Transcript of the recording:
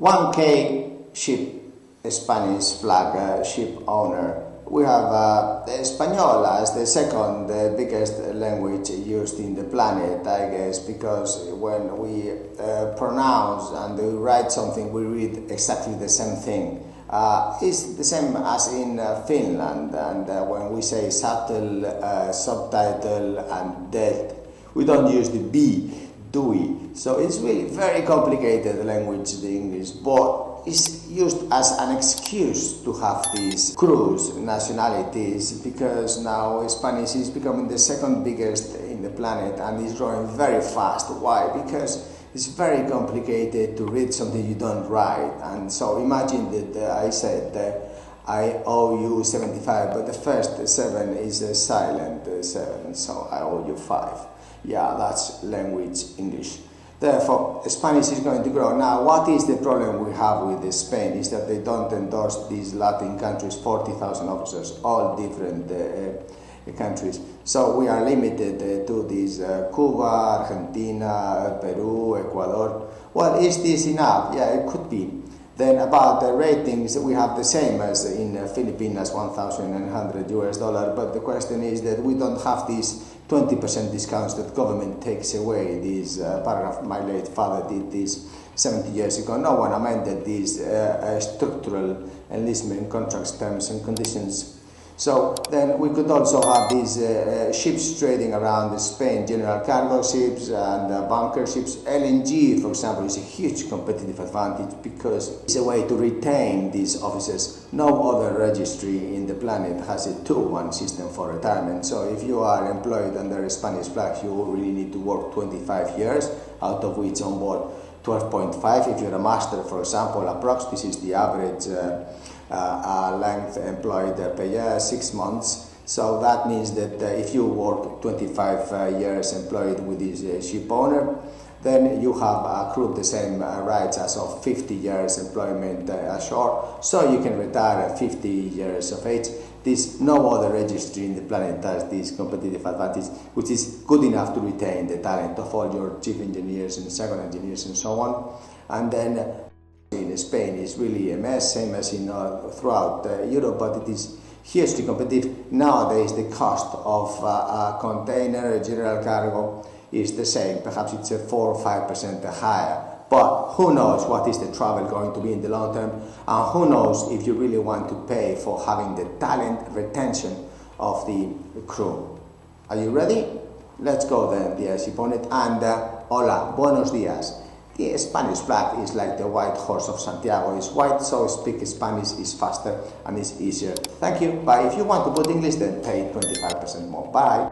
1K ship, Spanish flag ship owner. We have Espanol as the second biggest language used in the planet, I guess, because when we pronounce and we write something, we read exactly the same thing. It's the same as in Finland, and when we say subtle, subtitle, and det, we don't use the B, do we? So it's really very complicated language, the English, but it's used as an excuse to have these cruise nationalities, because now Spanish is becoming the second biggest in the planet and is growing very fast. Why? Because it's very complicated to read something you don't write. And so imagine that I said I owe you 75, but the first 7 is a silent 7, so I owe you 5. Yeah, that's language English. Therefore, Spanish is going to grow. Now, what is the problem we have with Spain is that they don't endorse these Latin countries, 40,000 officers, all different countries. So we are limited to these Cuba, Argentina, Peru, Ecuador. Well, is this enough? Yeah, it could be. Then about the ratings, we have the same as in Philippines, $1,100, but the question is that we don't have these 20% discounts that government takes away. This paragraph, my late father did this 70 years ago. No one amended these structural enlistment contracts, terms and conditions. So then we could also have these ships trading around Spain, general cargo ships and bunker ships. LNG, for example, is a huge competitive advantage because it's a way to retain these officers. No other registry in the planet has a 2-1 system for retirement. So if you are employed under a Spanish flag, you really need to work 25 years, out of which on board 12.5. If you're a master, for example, approx, this is the average length employed per year, 6 months. So that means that if you work 25 years employed with this ship owner, then you have accrued the same rights as of 50 years employment ashore. So you can retire at 50 years of age. No other registry in the planet has this competitive advantage, which is good enough to retain the talent of all your chief engineers and second engineers and so on. And then in Spain is really a mess, same as in throughout Europe, but it is hugely competitive. Nowadays the cost of a container, a general cargo, is the same. Perhaps it's a 4 or 5% higher. But who knows what is the travel going to be in the long term, and who knows if you really want to pay for having the talent retention of the crew. Are you ready? Let's go then, dear shipowner. And hola, buenos días. The Spanish flag is like the white horse of Santiago. It's white, so speak Spanish is faster and it's easier. Thank you. Bye. If you want to put English, then pay 25% more. Bye.